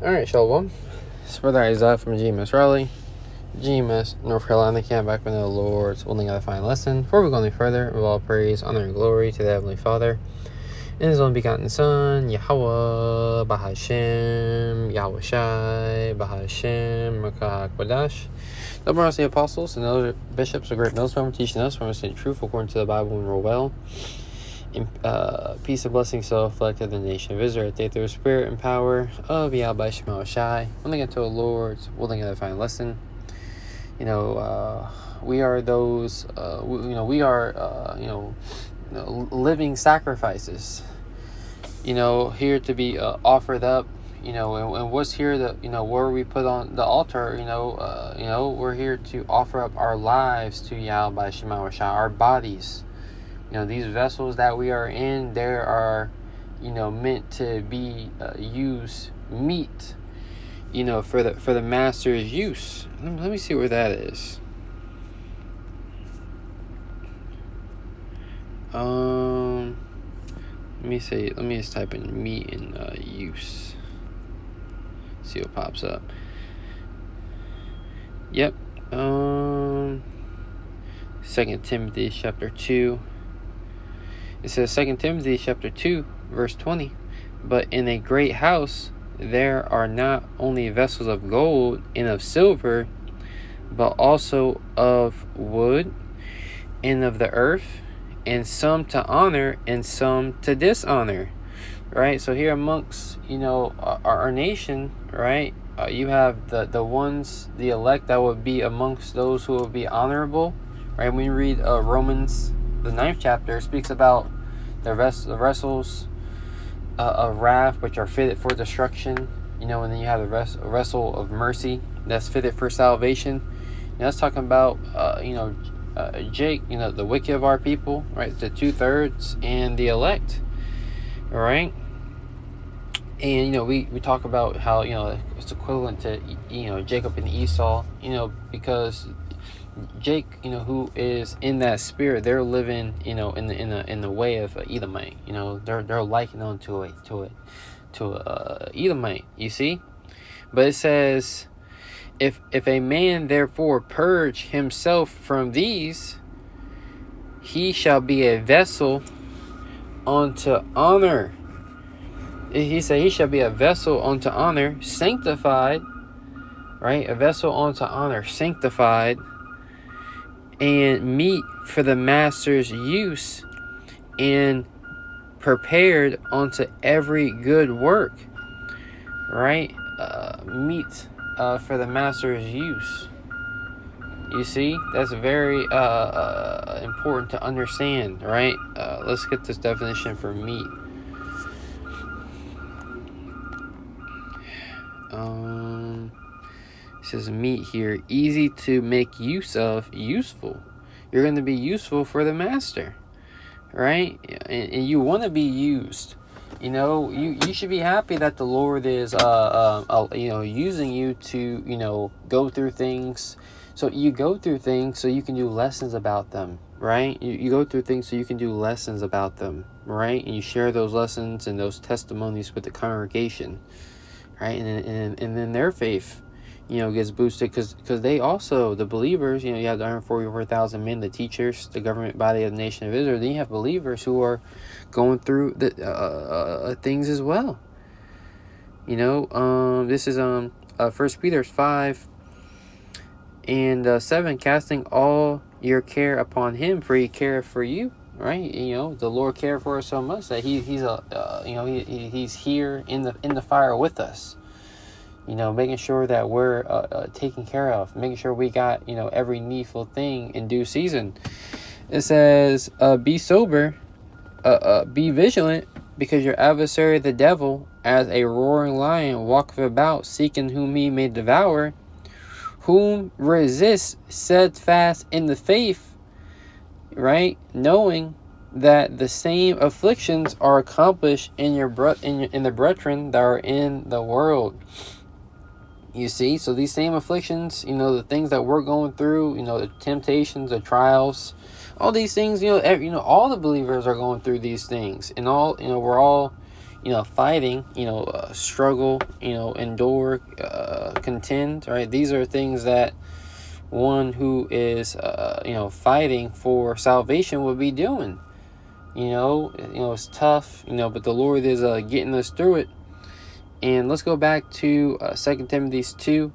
Alright, Shalom. It's Brother Isaiah from GMS Raleigh, GMS North Carolina. Camp back with the Lord's willing to find lesson. Before we go any further, with all praise, honor, and glory to the Heavenly Father, and His only begotten Son, Yahweh, Bahashem, Yahweh Shai, Bahashem, Rakah Kodash. The brothers, the apostles, and other bishops, are great millstone for teaching us from us in truth according to the Bible and roll well. In peace and blessing so reflected the nation of Israel, they through the spirit and power of Yahweh Shema Shai. When they get to the Lord's willing to find lesson. We are those, we are, living sacrifices, here to be offered up, and what's here that, where we put on the altar, we're here to offer up our lives to Yahweh Shema Shai, our bodies. These vessels that we are in, they are, meant to be used meat, for the master's use. Let me see where that is. Let me just type in meat and use. See what pops up. Yep. 2 Timothy chapter 2. It says 2 Timothy chapter 2, verse 20. But in a great house there are not only vessels of gold and of silver, but also of wood and of the earth, and some to honor and some to dishonor. Right? So here amongst, our nation, right? You have the ones, the elect, that would be amongst those who will be honorable. Right? When you read Romans, the 9th chapter, speaks about the vessels of wrath, which are fitted for destruction, and then you have the vessel of mercy that's fitted for salvation. That's talking about, Jake, the wicked of our people, right? The 2/3 and the elect, all right? And, we talk about how, it's equivalent to, Jacob and Esau, because Jake, who is in that spirit, they're living, in the way of Edomite. They're likened on to a Edomite. You see, but it says, if a man therefore purge himself from these, he shall be a vessel unto honor. He said he shall be a vessel unto honor, sanctified. Right, a vessel unto honor, sanctified, and meet for the master's use, and prepared unto every good work. Right? Meet for the master's use. You see, that's very important to understand, right? Let's get this definition for meat. It says meat here, easy to make use of, useful. You're going to be useful for the master, right? And you want to be used. You should be happy that the Lord is, using you to, go through things. So you go through things so you can do lessons about them, right? You go through things so you can do lessons about them, right? And you share those lessons and those testimonies with the congregation, right? And then their faith, gets boosted because they also, the believers, you have the 144,000 men, the teachers, the government body of the nation of Israel. Then you have believers who are going through the things as well. This is 1 Peter 5 and 7, casting all your care upon him, for he careth for you. Right? The Lord cared for us so much that he's here in the fire with us. Making sure that we're taken care of, making sure we got, every needful thing in due season. It says, be sober, be vigilant, because your adversary, the devil, as a roaring lion, walketh about, seeking whom he may devour, whom resist steadfast in the faith, right? Knowing that the same afflictions are accomplished in the brethren that are in the world. You see, so these same afflictions, the things that we're going through, the temptations, the trials, all these things, all the believers are going through these things, and all, we're all, fighting, struggle, endure, contend, right? These are things that one who is, fighting for salvation will be doing. It's tough, but the Lord is getting us through it. And let's go back to 2 Timothy 2,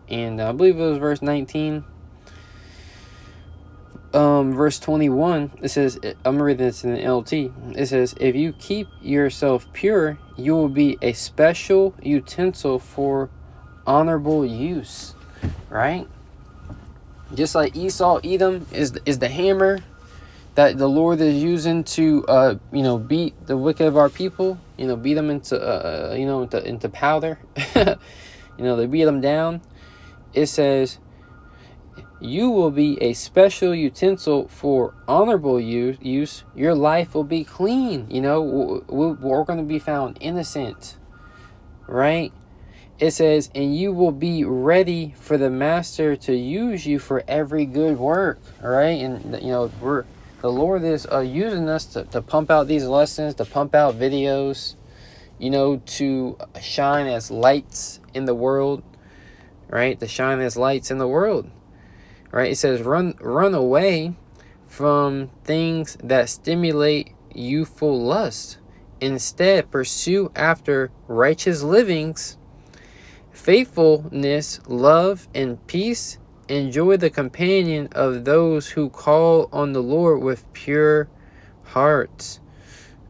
and I believe it was verse 19. Verse 21, it says, I'm reading this in the NLT. It says, if you keep yourself pure, you will be a special utensil for honorable use, right? Just like Esau, Edom is the hammer that the Lord is using to, beat the wicked of our people, beat them into powder, they beat them down. It says, you will be a special utensil for honorable use. Your life will be clean. We're going to be found innocent, right? It says, and you will be ready for the master to use you for every good work, all right? And, the Lord is using us to pump out these lessons, to pump out videos, to shine as lights in the world, right? To shine as lights in the world. Right, it says run away from things that stimulate youthful lust. Instead, pursue after righteous livings, faithfulness, love, and peace. Enjoy the companion of those who call on the Lord with pure hearts.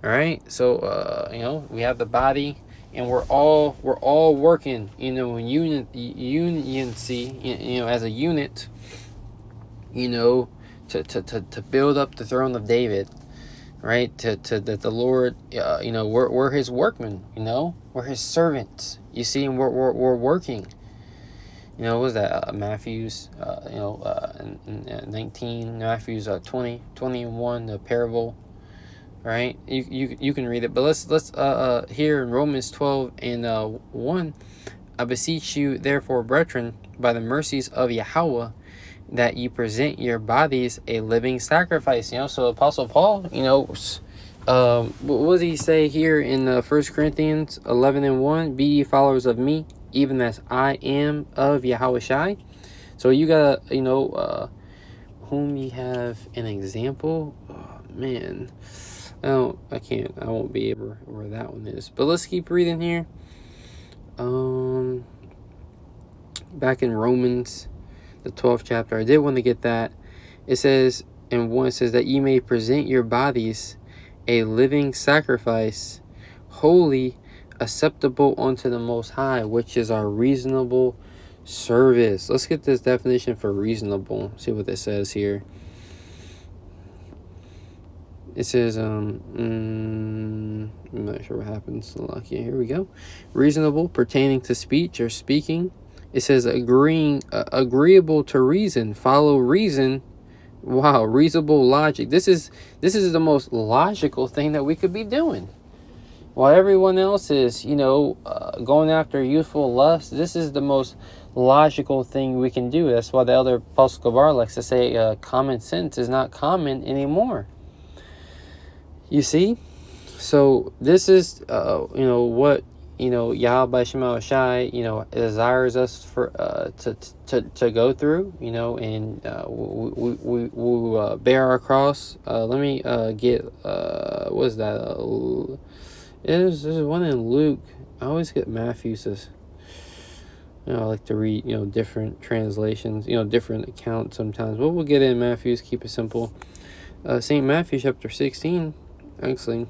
All right, so we have the body, and we're all working, in unity, as a unit. To build up the throne of David, right? To that the Lord, we're His workmen, we're His servants. You see, and we're working. What was that? Matthew's, 19, Matthew's 20, 21, the parable, right? You can read it, but let's here in Romans 12 and 1. I beseech you, therefore, brethren, by the mercies of Yahweh, that you present your bodies a living sacrifice. So Apostle Paul, what does he say here in 1 Corinthians 11 and 1? Be ye followers of me, even as I am of Yahushai. So you gotta, whom ye have an example. Oh, man, I won't be able where that one is. But let's keep reading here. Back in Romans, the 12th chapter, I did want to get that. It says in 1, it says that ye may present your bodies a living sacrifice, holy, acceptable unto the Most High, which is our reasonable service. Let's get this definition for reasonable. See what it says here. It says, I'm not sure what happens. Lucky. Here we go. Reasonable, pertaining to speech or speaking. It says agreeable to reason, follow reason. Wow, reasonable logic. This is the most logical thing that we could be doing. While everyone else is, going after youthful lust, this is the most logical thing we can do. That's why the elder Paul Escobar likes to say common sense is not common anymore. You see? So this is, what Yahweh Shema Shai, desires us for to go through, and we bear our cross. Let me get what is that? There's one in Luke. I always get Matthew's. I like to read different translations, different accounts sometimes. But we'll get in Matthew's. Keep it simple. St. Matthew chapter 16, actually.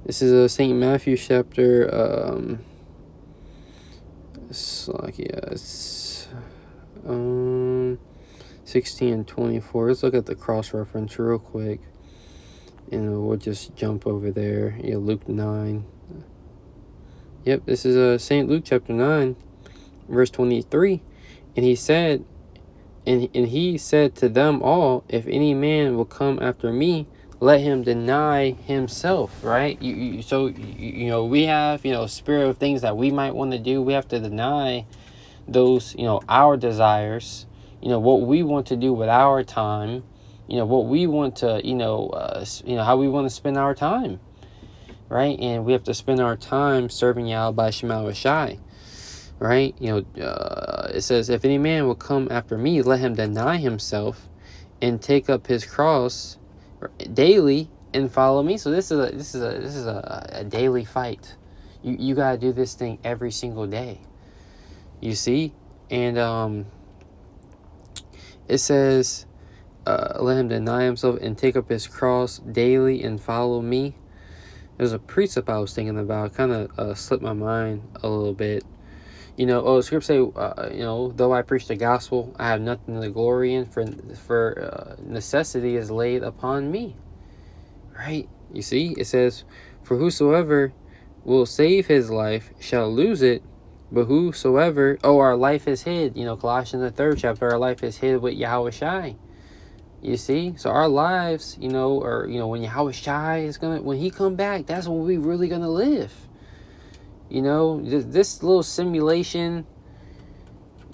This is St. Matthew chapter 16 and 24. Let's look at the cross reference real quick. And we'll just jump over there. Luke 9. Yep, this is St. Luke chapter 9, verse 23. And he said, and he said to them all, if any man will come after me, let him deny himself, right? We have, spirit of things that we might want to do. We have to deny those, our desires, what we want to do with our time, what we want to, how we want to spend our time. right? And we have to spend our time serving Yahweh Shema Shai, right? It says, if any man will come after me, let him deny himself and take up his cross daily and follow me. So this is a daily fight. You gotta do this thing every single day. You see, and it says, let him deny himself and take up his cross daily and follow me. There's a precept I was thinking about, kind of slipped my mind a little bit. Scripture say, though I preach the gospel, I have nothing to glory in, for necessity is laid upon me. Right? You see, it says, for whosoever will save his life shall lose it, but whosoever, our life is hid. Colossians the 3rd chapter, our life is hid with Yahweh Shai. You see, so our lives, when Yahweh Shai is when he come back, that's when we really gonna live. This little simulation,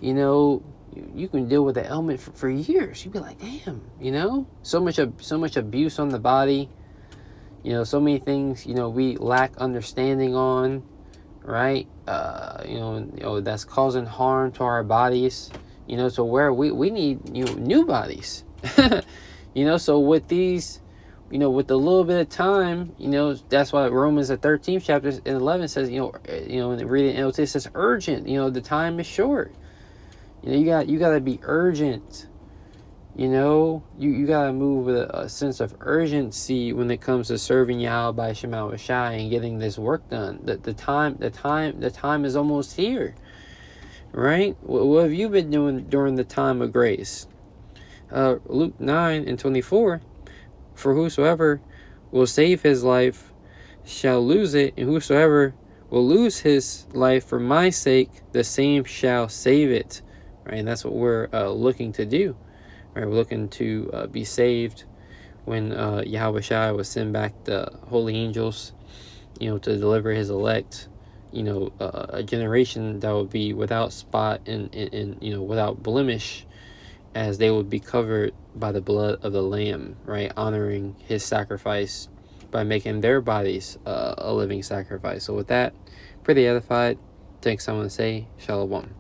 you can deal with the ailment for years. You'd be like, damn, so much abuse on the body, so many things, we lack understanding on, right? That's causing harm to our bodies, so where we need new bodies. So with these, with a little bit of time, that's why Romans the 13th chapter and 11 says, and reading NLT, it says urgent. The time is short. You gotta be urgent. You gotta move with a sense of urgency when it comes to serving Yahweh by Shema Shai and getting this work done. The time is almost here, right? What have you been doing during the time of grace? Luke 9:24, for whosoever will save his life shall lose it, and whosoever will lose his life for my sake, the same shall save it. Right, and that's what we're looking to do. Right, we're looking to be saved when Yahweh Shai will send back the holy angels, to deliver his elect. A generation that will be without spot and without blemish, as they would be covered by the blood of the Lamb, right? Honoring his sacrifice by making their bodies a living sacrifice. So with that, pretty edified. Thanks, someone to say Shalom.